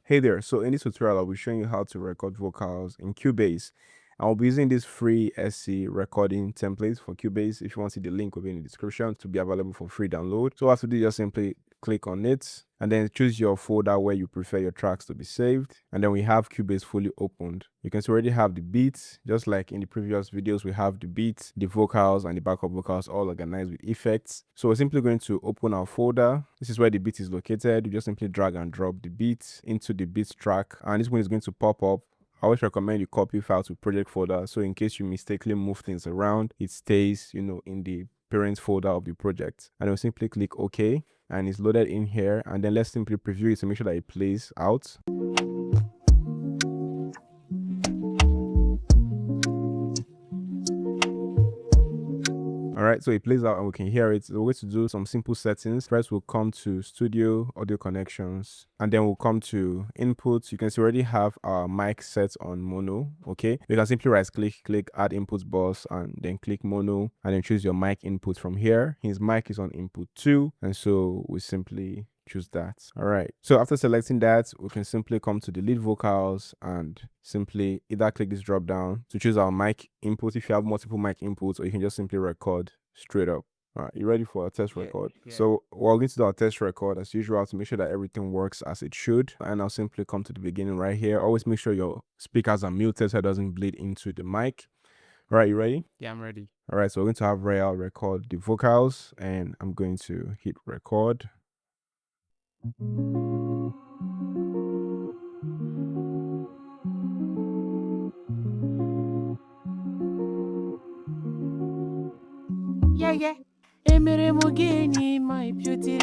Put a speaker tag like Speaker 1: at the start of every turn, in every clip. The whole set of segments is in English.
Speaker 1: Hey there, so in this tutorial I'll be showing you how to record vocals in Cubase. I'll be using this free SC recording template for Cubase. If you want to see the link will be in the description to be available for free download. So what to do, just simply click on it and then choose your folder where you prefer your tracks to be saved. And then we have Cubase fully opened. You can already have the beats, just like in the previous videos, we have the beats, the vocals and the backup vocals all organized with effects. So we're simply going to open our folder. This is where the beat is located. You just simply drag and drop the beat into the beats track, and this one is going to pop up. I always recommend you copy file to project folder, so in case you mistakenly move things around, it stays, in the parent folder of the project. And then simply click OK, and it's loaded in here. And then let's simply preview it to make sure that it plays out. All right, so it plays out and we can hear it. So we're going to do some simple settings. First, we'll come to studio, audio connections, and then we'll come to inputs. You can see we already have our mic set on mono. Okay, you can simply right click add input bus and then click mono and then choose your mic input from here. His mic is on input 2, and so we simply choose that. All right, so after selecting that, we can simply come to the lead vocals and simply either click this drop down to choose our mic input if you have multiple mic inputs, or you can just simply record straight up. All right, you ready for a test record? So we're going to do our test record as usual to make sure that everything works as it should. And I'll simply come to the beginning right here. Always make sure your speakers are muted so it doesn't bleed into the mic. All right, you ready?
Speaker 2: Yeah, I'm ready.
Speaker 1: All right, so we're going to have Real record the vocals, and I'm going to hit record.
Speaker 2: Yeah. Emere Mogeni, my beauty.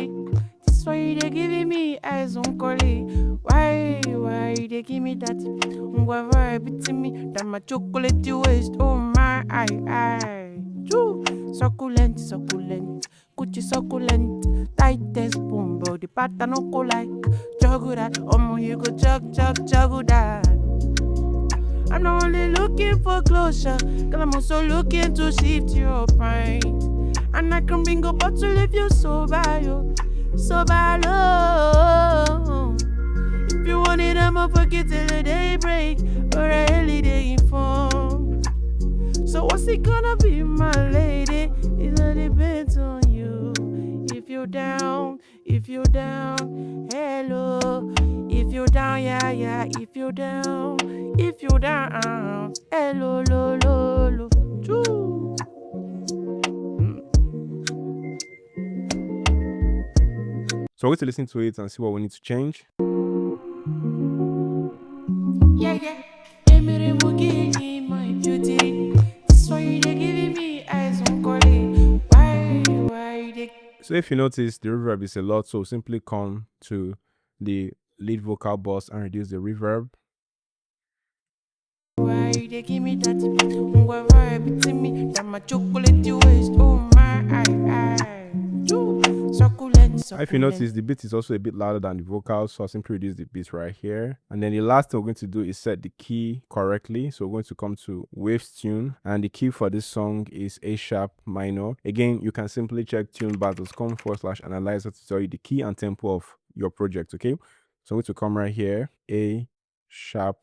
Speaker 2: This why they giving me eyes on collie. Why they give me that? Ngwava beating me that my chocolate waste. Oh my eye. Choo. Succulent, Gucci succulent. Tightest boom, the pattern no go like. Juggle that, you go juggle that. I'm not only looking for closure, cause I'm also looking to shift your mind. And I can bring a bottle if you're sober, low. If you want it, I'ma forget till the day break, or a early day inform. So what's it gonna be, my lady? It all depends on you. If you're down, hello. If you're down, yeah. If you're down, hello, lo. Choo.
Speaker 1: So we're going to listen to it and see what we need to change.
Speaker 2: Yeah. Emere Mogeni, my beauty. This why they giving me eyes on calling. Why they?
Speaker 1: So if you notice, the reverb is a lot, so simply come to the lead vocal bus and reduce the reverb.
Speaker 2: Why they give me that? Ngwava beating me that my chocolate waste. Oh my eye. Succulent.
Speaker 1: If you notice, the beat is also a bit louder than the vocals, so I'll simply reduce the beat right here. And then the last thing we're going to do is set the key correctly. So we're going to come to Waves Tune, and the key for this song is A sharp minor. Again, you can simply check tunebar.com/analyzer to tell you the key and tempo of your project. Okay, so I'm going to come right here, A sharp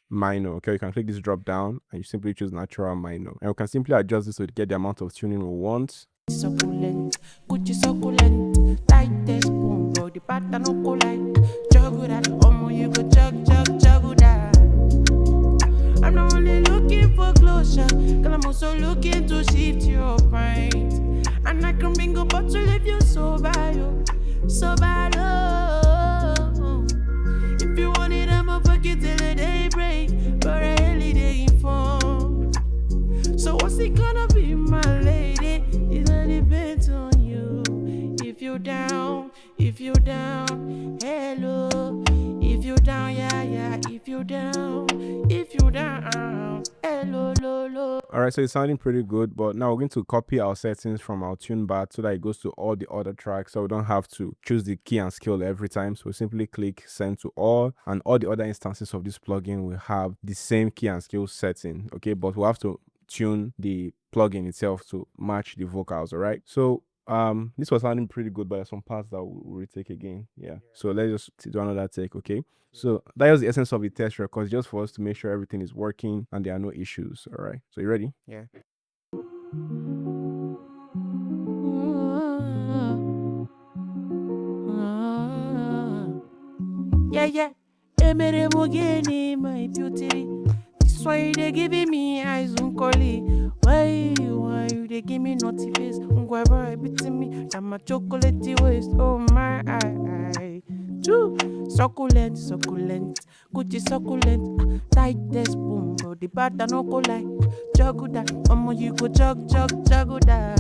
Speaker 1: minor. Okay, you can click this drop down and you simply choose natural minor, and we can simply adjust this to get the amount of tuning we want.
Speaker 2: Succulent, Gucci succulent, tightest boom, the pattern no go like. Juggle that, you go juggle that. I'm not only looking for closure, cause I'm also looking to shift your mind. And I can bring a bottle if you're sober, low. If you want it, I'ma forget till the day break, or a early day inform. So what's it gonna be, my lady? It all depends on you. If you're down, hello. If you're down, yeah. If you're down, hello, lo.
Speaker 1: All right, so it's sounding pretty good, but now we're going to copy our settings from our tune bar so that it goes to all the other tracks, so we don't have to choose the key and scale every time. So simply click send to all, and all the other instances of this plugin will have the same key and scale setting. Okay, but we'll have to tune the plugin itself to match the vocals. All right, so This was sounding pretty good, but there's some parts that we'll retake again. Yeah. So let's just do another take, okay? So that was the essence of the test record, just for us to make sure everything is working and there are no issues. All right. So you ready?
Speaker 2: Yeah. Yeah, yeah. Emere Mogeni, my beauty. This why they giving me eyes on collie. Why they give me naughty face? Whoever beating me, I'm a chocolatey waist. Oh my eye. Too succulent, succulent, Gucci succulent, tight test boom, bro. The batter no go like juggle that. You go juggle that.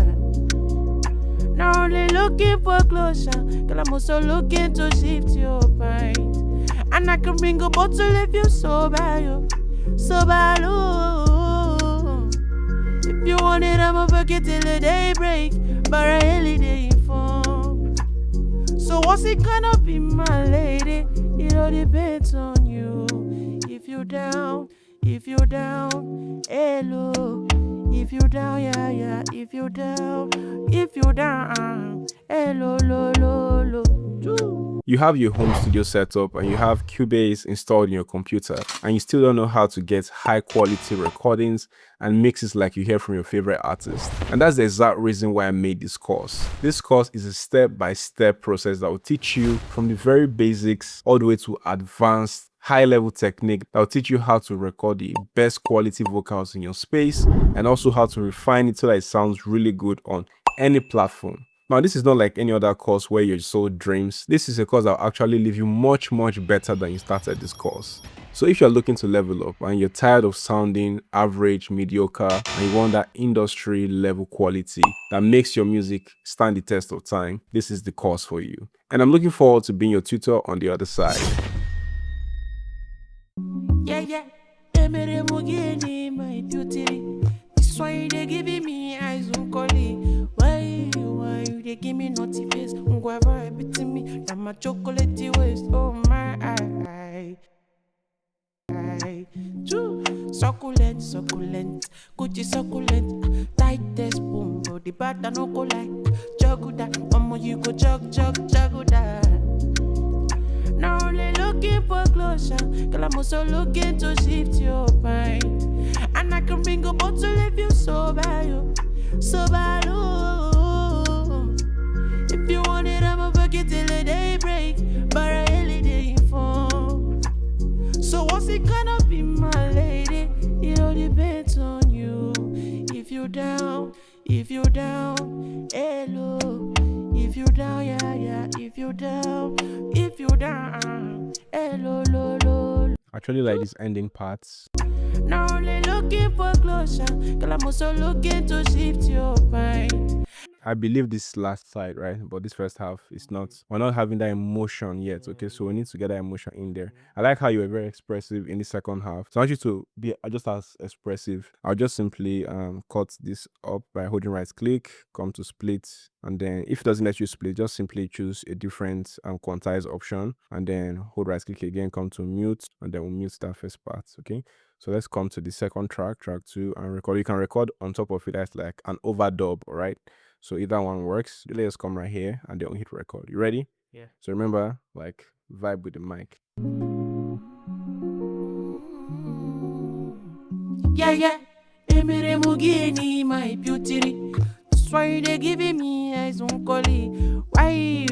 Speaker 2: Not only looking for closure, girl, I'm also looking to shift your mind. And I can bring a bottle if you sober, you sober, oh. If you want it, I'ma fuck it till the day break, but I really day inform. So what's it gonna be, my lady? It all depends on you. If you down, hello. If you down, yeah. If you down, hello, lo. Choo.
Speaker 1: You have your home studio set up and you have Cubase installed in your computer, and you still don't know how to get high quality recordings and mixes like you hear from your favorite artist. And that's the exact reason why I made this course. This course is a step-by-step process that will teach you from the very basics all the way to advanced high-level technique that will teach you how to record the best quality vocals in your space, and also how to refine it so that it sounds really good on any platform. Now, this is not like any other course where you sold dreams. This is a course that will actually leave you much better than you started this course. So if you're looking to level up and you're tired of sounding average, mediocre, and you want that industry level quality that makes your music stand the test of time, this is the course for you. And I'm looking forward to being your tutor on the other side.
Speaker 2: Yeah. Emere Mogeni, my beauty. This why they giving me eyes on collie. Why they give me naughty face? Whoever beating me, I'm a chocolatey waist. Oh my eye. Too succulent, Gucci succulent, tight test boom, bro. The batter no go like juggle that. You go juggle that. Not only looking for closure, girl, I'm also looking to shift your mind. And I can bring a bottle if you sober, you sober, oh. If you want it, I'ma fuck it till the day break, but I really day inform. So what's it gonna be, my lady? It all depends on you. If you down, hello. If you down, yeah. If you down, hello, lo.
Speaker 1: I actually like these ending parts.
Speaker 2: Not only looking for closure, girl, I'm also looking to shift your mind.
Speaker 1: I believe this last side, right? But this first half is not, we're not having that emotion yet, okay? So we need to get that emotion in there. I like how you were very expressive in the second half. So I want you to be just as expressive. I'll just simply cut this up by holding right click, come to split, and then if it doesn't let you split, just simply choose a different quantize option, and then hold right click again, come to mute, and then we'll mute that first part, okay? So let's come to the second track 2, and record. You can record on top of it as like an overdub, all right? So either one works. Let's come right here and then we'll hit record. You ready?
Speaker 2: Yeah.
Speaker 1: So remember, like, vibe with the mic.
Speaker 2: Yeah. Emere Mogeni, my beauty. That's why they giving me eyes on collie. Why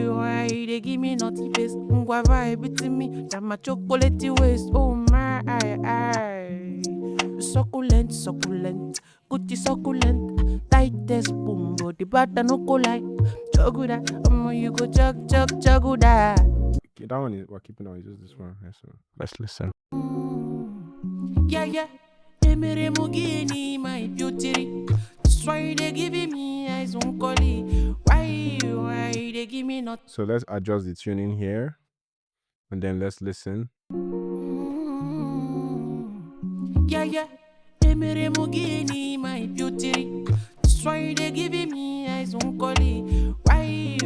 Speaker 2: they give me naughty face? Whoever beating me, I'm a chocolatey waist. Oh my eye. Succulent, Gucci succulent, tight test boom, but the batter no go like juggle that. You go juggle that.
Speaker 1: Okay, that one is, we're keeping on, it's just this one. Yeah, so let's listen.
Speaker 2: Yeah. Emere Mogeni, my beauty. That's why they giving me eyes on collie. Why they give me not?
Speaker 1: So let's adjust the tuning here, and then let's listen.
Speaker 2: Yeah. Emere Mogeni, my beauty. That's why they giving me eyes on collie. Why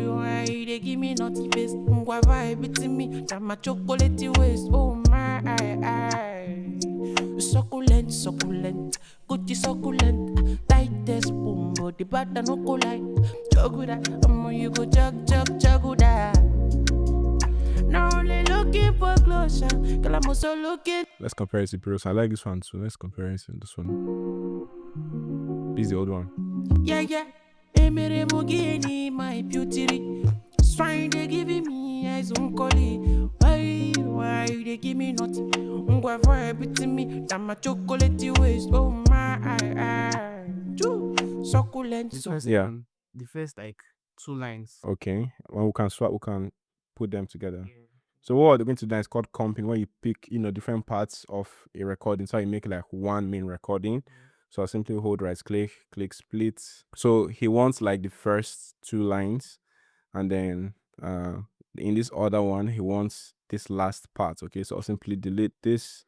Speaker 2: they give me naughty face? Whoever beating me, I'm a chocolatey waist. Oh my eye. Succulent, Gucci succulent, tight test boom, but the butter no go like. Choguda, you go choguda. Not only looking for closure, girl, I'm also looking.
Speaker 1: Let's compare it to Pros. I like this one too. Let's compare it to this one. This is the old one.
Speaker 2: Yeah. Emere Mogini, my beauty. Swine, they giving me eyes on collie. Why they give me nothing? Ungwa vibe to me, that my chocolate waste. Oh my, succulent.
Speaker 1: Yeah.
Speaker 3: The first like 2 lines.
Speaker 1: Okay. When we can swap, we can put them together. So what we're going to do is called comping, where you pick, different parts of a recording. So you make like one main recording. So I simply hold right click split. So he wants like the first 2 lines, and then in this other one he wants this last part. Okay, so I'll simply delete this,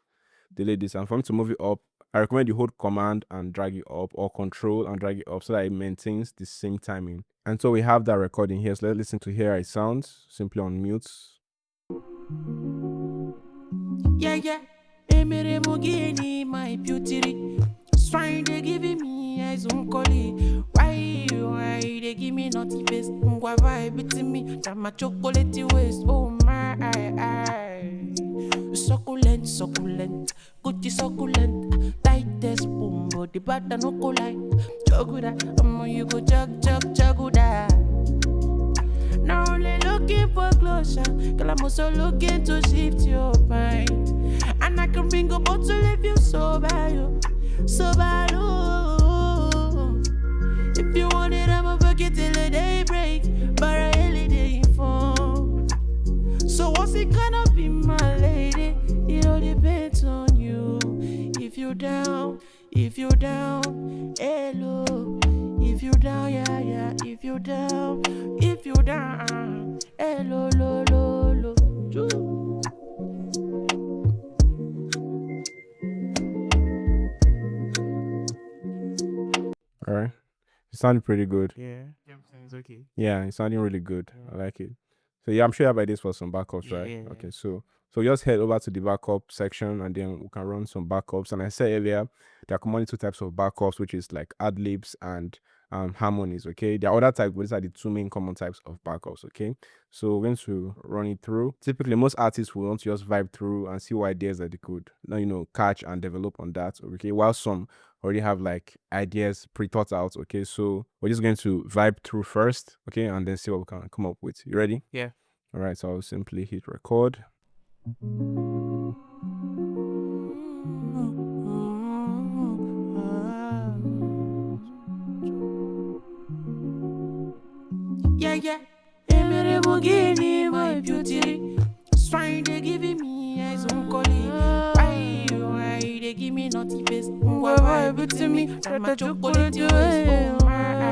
Speaker 1: and for me to move it up, I recommend you hold command and drag it up, or control and drag it up, so that it maintains the same timing. And so we have that recording here. So let's listen to hear how it sounds. Simply on mute.
Speaker 2: Yeah. Emere Mogini, my beauty. Swine, they giving me eyes on collie. Why they give me naughty face? Ungwa vibe to me, that my chocolate waste. Oh my, succulent, Gucci succulent. Tightest boom, but the butter no go like. Choguda, you go choguda. Not only looking for closure, girl, I'm also looking to shift your mind. And I can bring a bottle if you sober, you. Oh. If you want it, I'ma fuck it till the day break. But I really didn't fall. So what's it gonna be, my lady? It all depends on you. If you're down, hello. If you're down, yeah. If you're down, hello, lo.
Speaker 1: All right, it sounded pretty good.
Speaker 3: Yeah, everything's okay.
Speaker 1: Yeah, it's sounding really good. I like it. So yeah, I'm sure you have ideas for some backups, right?
Speaker 3: Yeah.
Speaker 1: Okay, so just head over to the backup section, and then we can run some backups. And I said earlier, there are commonly 2 types of backups, which is like ad libs and harmonies. Okay, there are other types, but these are the 2 main common types of backups. Okay, so we're going to run it through. Typically, most artists will want to just vibe through and see what ideas that they could catch and develop on that. Okay, while some already have like ideas pre-thought out. Okay, so we're just going to vibe through first, okay, and then see what we can come up with. You ready?
Speaker 3: Yeah.
Speaker 1: All right, so I'll simply hit record.
Speaker 2: Yeah. Emere Mogini, my beauty. Swine, they giving me eyes on collie. Why they give me naughty face? Ungwa vibe to me, that my chocolate waste. Oh my,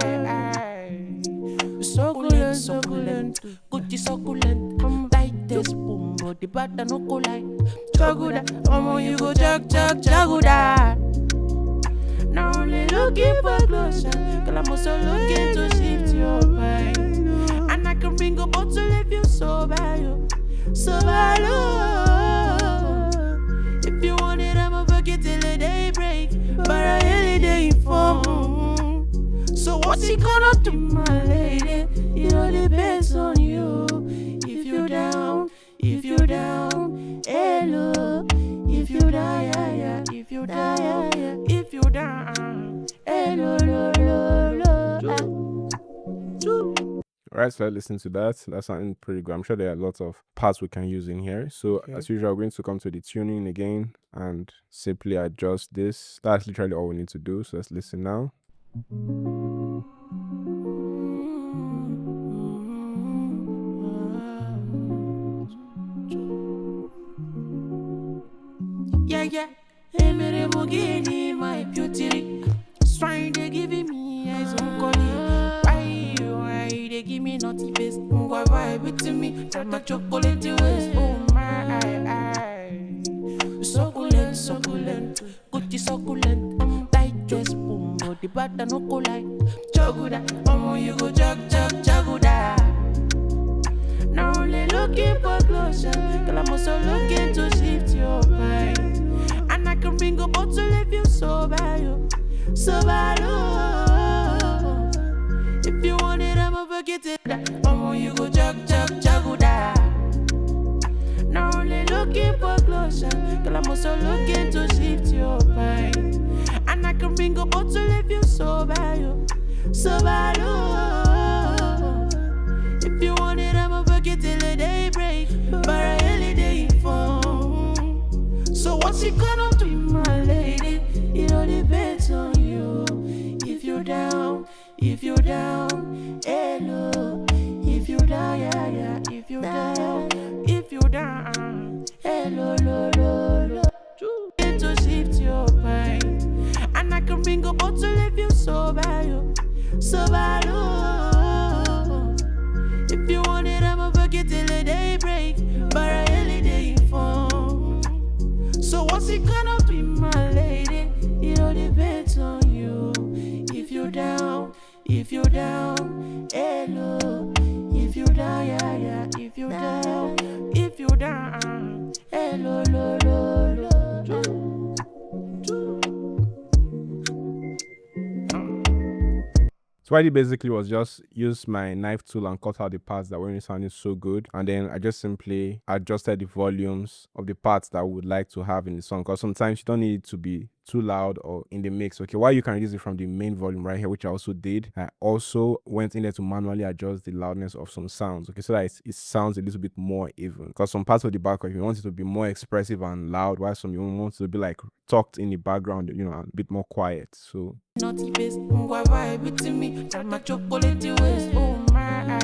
Speaker 2: succulent, Gucci succulent. Tightest boom, but the butter no go like. Choguda, you go choguda. Not only looking for closure, girl, I'm also looking to shift your mind. And I can bring a bottle if you sober, you. If you want it, I'ma fuck it till the day break. But I really didn't fall. So what's it gonna do, my lady? It all depends on you. If you're down, hello. If you're down, yeah. If you're down, hello, lo.
Speaker 1: All right, so let's listen to that. That sounding pretty good. I'm sure there are lots of parts we can use in here. So as usual, we're going to come to the tuning again and simply adjust this. That's literally all we need to do. So let's listen now.
Speaker 2: Yeah. Emere Mogini, my beauty. Swine, they giving me eyes on collie. Why they give me naughty face? Ungwa vibe to me, that my chocolate waste. Oh my, succulent, Gucci succulent. Tightest boom, but the butter no go like. Choguda, you go choguda. Not only looking for closure, girl, I'm also looking to shift your mind. And I can bring a bottle if you sober, you. Oh. forget it. You go jug, that. Not only looking for closure, girl, I'm also looking to shift your mind. And I can bring a bottle if you sober, oh. If you want it, I'ma forget till the day break. But I really day phone. So what's it gonna do, my lady? It all depends on you. If you're down, hello. If you're down, yeah. If you're down, hello, lo. To shift your mind. And I can bring a bottle if you sober, oh. If you want it, I'ma forget till the day break. But I really day phone. So what's it gonna be, my lady? It all depends on you. If you're down, hello. If you're down, yeah. If you're down, hello, lo.
Speaker 1: So what I did basically was just use my knife tool and cut out the parts that weren't sounding so good, and then I just simply adjusted the volumes of the parts that I would like to have in the song, because sometimes you don't need it to be too loud or in the mix. Okay, while you can reduce it from the main volume right here, which I also did, I also went in there to manually adjust the loudness of some sounds, okay, so that it sounds a little bit more even, because some parts of the background you want it to be more expressive and loud, while some you want it to be like tucked in the background, you know, a bit more quiet. So
Speaker 2: naughty face, vibe with me, tell my chocolate waist, oh my,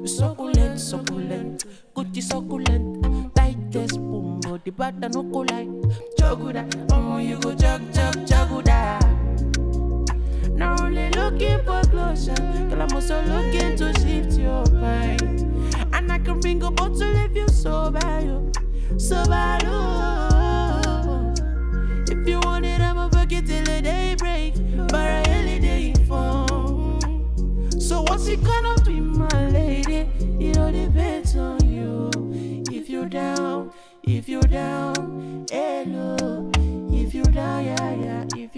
Speaker 2: succulent, good succulent, tightest boom, but the butter no go like, choguda, you go choguda. Not only looking for closure, girl, I'm also looking to shift your mind. And I can bring a bottle if you sober, oh. If you want it, I'ma forget till the day break. But I really day phone. So what's it gonna be, my lady? It all depends on you. If you're down, hello. If you're down, yeah. If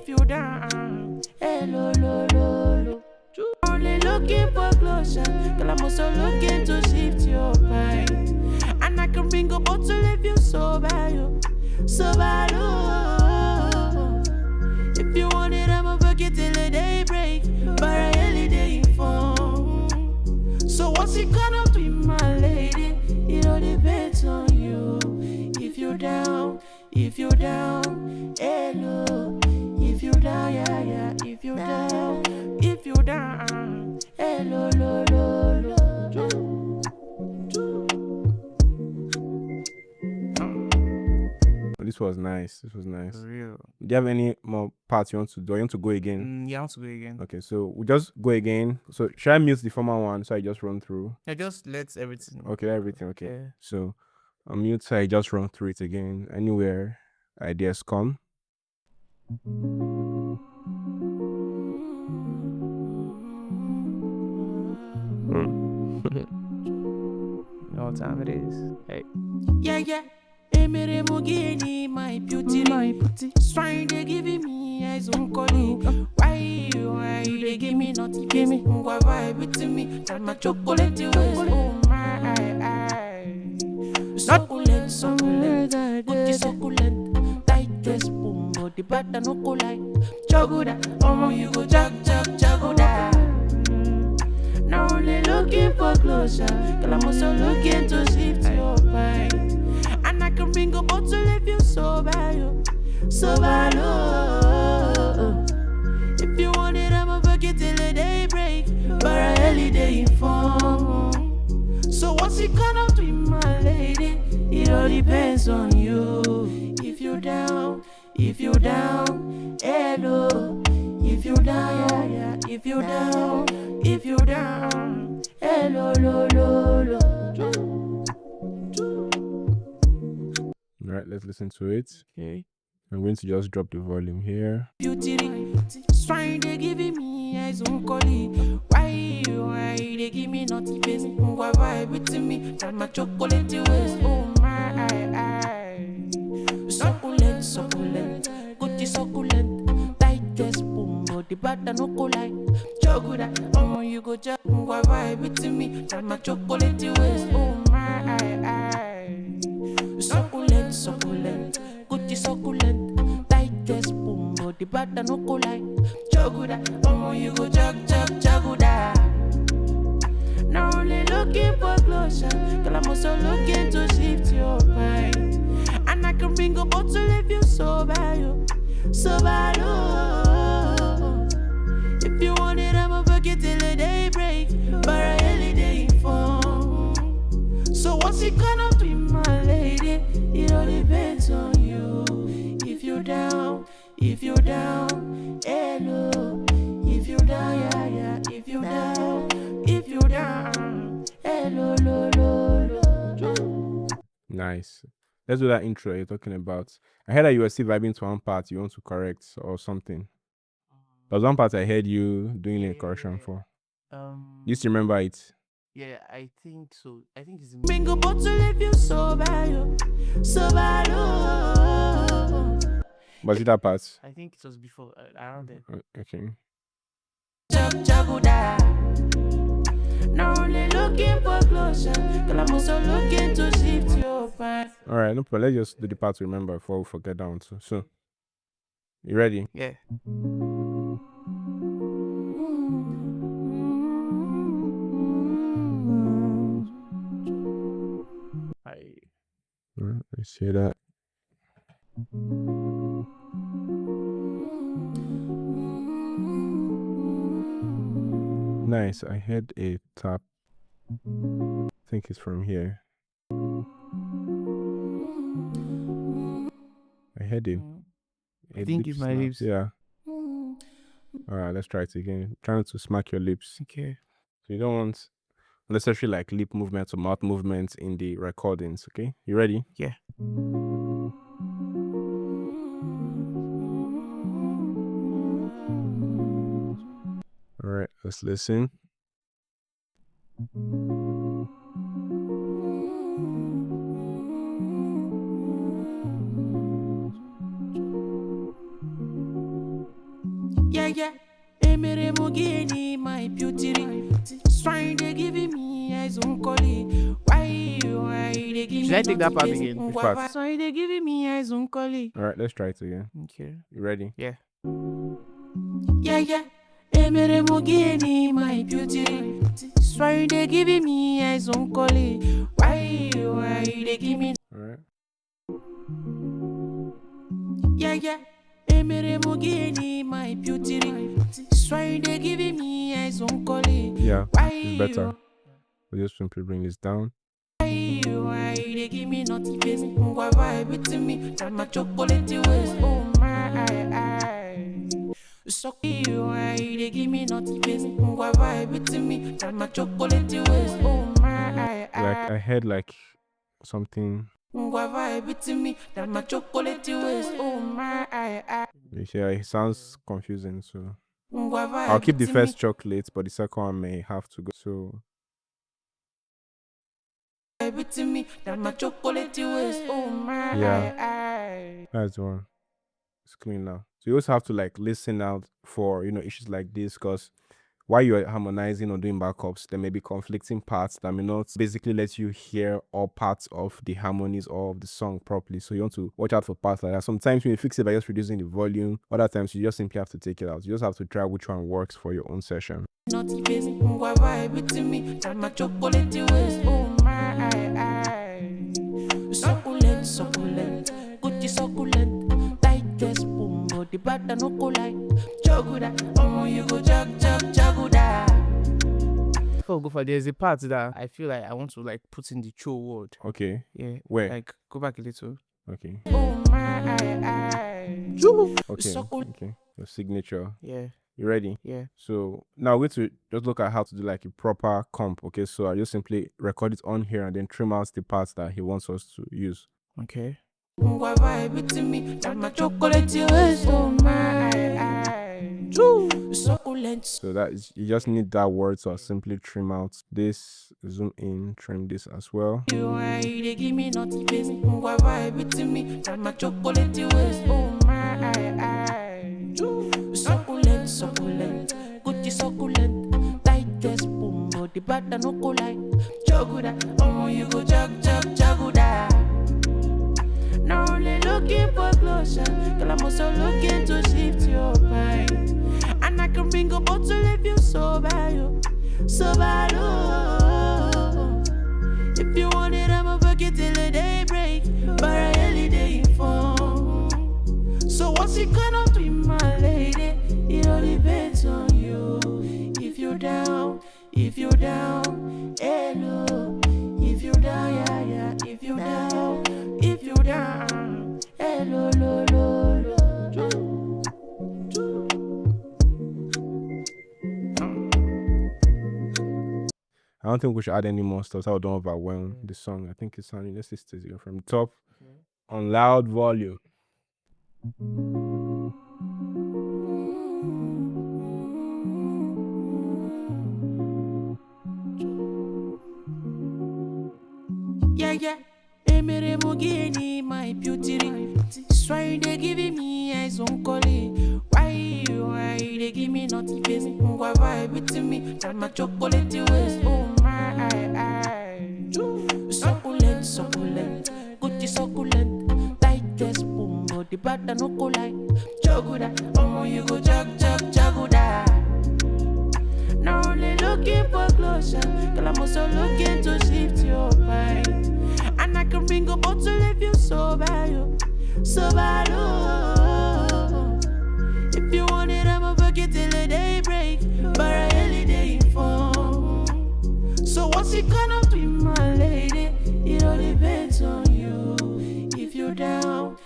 Speaker 2: you're down, hello, lo. Only looking for closure, girl, I'm also looking to shift your mind. And I can bring a bottle if you sober, oh. If you want it, I'ma forget till the day break. But I really day phone. So what's it gonna be, my lady? It all depends on you. If you're down, hello. If you're down, yeah. If you're down, hello, lo.
Speaker 1: this was nice.
Speaker 3: For real.
Speaker 1: Do you have any more parts you want to do? Or you want to go again?
Speaker 3: Yeah, I want to go again.
Speaker 1: Okay, so we'll just go again. So should I mute the former one so I just run through?
Speaker 3: Yeah, just let everything.
Speaker 1: Okay, everything. Okay.
Speaker 3: Yeah.
Speaker 1: So I'll mute so I just run through it again. Anywhere ideas come.
Speaker 3: You know what time it is. Hey.
Speaker 2: Yeah. Emere Mogeni, my beauty. Swine, they giving me eyes on calling. Why they give me naughty face? Vibe with me, tell my chocolate waist. Oh my, succulent, good succulent, tightest boom, but the butter no go like, choguda, you go choguda. Not only looking for closure, girl, I'm also looking to shift your mind. And I can bring a bottle if you sober, oh. If you want it, I'ma forget till the day break. But I really day phone. So what's it gonna be, my lady? It all depends on you. If you're down, hello. If you're down, yeah. If you're down, hello, lo.
Speaker 1: Alright, let's listen to it.
Speaker 3: Okay.
Speaker 1: I'm going to just drop the volume here.
Speaker 2: Beauty, swine, they giving me eyes on calling. Why they give me naughty face? Vibe with me, tell my chocolate waist. Oh my, succulent, good succulent, tightest boom, but the butter no go like. Chocolate, you go just vibe it to me. That my chocolate waist, oh my, succulent, succulent, good succulent, tightest boom, but the butter no go like. Chocolate, you go chocolate. Not only looking for closure, girl, I'm also looking to shift your mind. And I can bring a bottle if you sober, you sober, oh. If you want it, I'ma forget till the day break, but I really day inform. So what's it gonna be, my lady? It all depends on you. If you're down, hello. If you're down, yeah, if you're down, hello, lo.
Speaker 1: Nice. Let's do that intro you're talking about. I heard that you were still vibing to one part you want to correct or something. There was one part I heard you doing a correction for. You still remember it?
Speaker 3: Yeah, I think so. I think it's
Speaker 2: Bring a bottle if you sober, oh.
Speaker 1: Was it that part?
Speaker 3: I think it was before around there.
Speaker 1: Okay.
Speaker 2: Not only looking for closure, girl, I'm also looking to shift your path.
Speaker 1: Alright, no problem. Let's just do the part to remember before we forget down too. So you ready?
Speaker 3: Yeah.
Speaker 1: Let's hear that. Nice. I heard a tap. I think it's from here. I heard it.
Speaker 3: I think it's my lips.
Speaker 1: Yeah. Alright, let's try it again. Trying to smack your lips.
Speaker 3: Okay.
Speaker 1: So you don't want necessarily like lip movements or mouth movements in the recordings, okay? You ready?
Speaker 3: Yeah.
Speaker 1: Alright, let's listen.
Speaker 2: Yeah. Emere Mogeni, my beauty. Swine, they giving me eyes on collie. Why they give me?
Speaker 3: Should I take that part again?
Speaker 1: Which part?
Speaker 2: Swine, they giving me eyes on collie.
Speaker 1: Alright, let's try it again.
Speaker 3: Okay.
Speaker 1: You ready?
Speaker 3: Yeah.
Speaker 2: Yeah. Emere Mogeni, my beauty. Swine, they giving me eyes on collie. Why they give me?
Speaker 1: Alright.
Speaker 2: Yeah. Emere Mogeni, my beauty. Swine, they giving me eyes on collie.
Speaker 1: Yeah, it's better. We'll just simply bring this down.
Speaker 2: Why they give me naughty face? Why vibe to me? That my chocolate waist. Oh my, so why they give me naughty face? Why vibe to me? That my chocolate waist. Oh my,
Speaker 1: Like I heard like something.
Speaker 2: Why vibe to me? That my chocolate waist. Oh my,
Speaker 1: Yeah, it sounds confusing, so
Speaker 2: Why vibe
Speaker 1: I'll keep the
Speaker 2: to
Speaker 1: first
Speaker 2: me?
Speaker 1: chocolate, but the second one may have to go. So
Speaker 2: Vibe to me? That my chocolate waist. Oh my,
Speaker 1: Yeah. that's the one. It's clean now. So you also have to like listen out for issues like this, because while you're harmonizing or doing backups, there may be conflicting parts that may not basically let you hear all parts of the harmonies or of the song properly. So you want to watch out for parts like that. Sometimes when you fix it by just reducing the volume, other times you just simply have to take it out. You just have to try which one works for your own session.
Speaker 2: Naughty face, why vibe to me? That my chocolate waist. Oh my, succulent, good succulent, tightest boom, but the butter no go like. Choguda, you go choguda.
Speaker 3: Before we go for there's a part that I feel like I want to like put in the cho word.
Speaker 1: Okay.
Speaker 3: Yeah.
Speaker 1: Where?
Speaker 3: Like go back a little.
Speaker 1: Okay.
Speaker 2: Oh my,
Speaker 1: Okay. Okay. Your signature.
Speaker 3: Yeah.
Speaker 1: You ready?
Speaker 3: Yeah.
Speaker 1: So now we're going to just look at how to do like a proper comp. Okay, so I just simply record it on here and then trim out the parts that he wants us to use.
Speaker 3: Okay.
Speaker 2: why vibe to me? That my chocolate waist. Oh my, succulent.
Speaker 1: So that is, you just need that word, so I'll simply trim out this, zoom in, trim this as well.
Speaker 2: Why they give me naughty face? Why vibe to me? That my chocolate waist. Oh my, succulent, good succulent. bad no go like Joguda. Oh, you go Joguda. Not only looking for closure, girl, I'm also looking to shift your mind. And I can bring a bottle if you sober, you sober. Oh. If you want it, I'ma forget till the day break. But I really day inform. So what's it gonna be, my lady? It all depends on you. If you're down, hello. If you're down, yeah. If you're down, hello, lo.
Speaker 1: I don't think we should add any more stuff. I don't overwhelm the song. I think it's sounding. Let's just take it from the top on loud volume.
Speaker 2: Yeah. Emere Mogini, my beauty. That's why they giving me eyes on calling. Why they give me naughty face? Why vibe with me? Got my chocolate waist. Oh my, succulent, good succulent. Tight dress, boom, body bad no go like Joguda. Oh, you go Joguda. Not only looking for closure, girl, I'm also looking to shift your mind. And I can bring a bottle if you sober, you sober. Oh. If you want it, I'ma forget till the day break. But I really day inform. So what's it gonna be, my lady? It all depends on you. If you're down,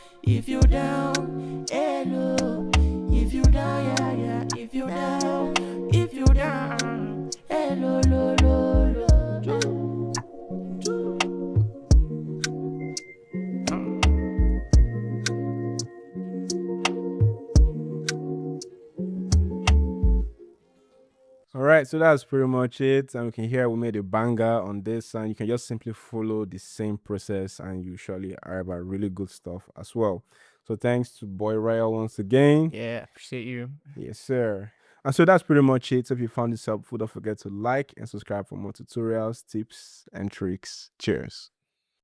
Speaker 2: hello. If you're down, yeah. If you're down, hello, lo.
Speaker 1: All right, so that's pretty much it. And we can hear we made a banger on this, and you can just simply follow the same process, and you surely have a really good stuff as well. So thanks to Boy Royal once again.
Speaker 3: Yeah, appreciate you.
Speaker 1: Yes, sir. And so that's pretty much it. So if you found this helpful, don't forget to like and subscribe for more tutorials, tips, and tricks. Cheers.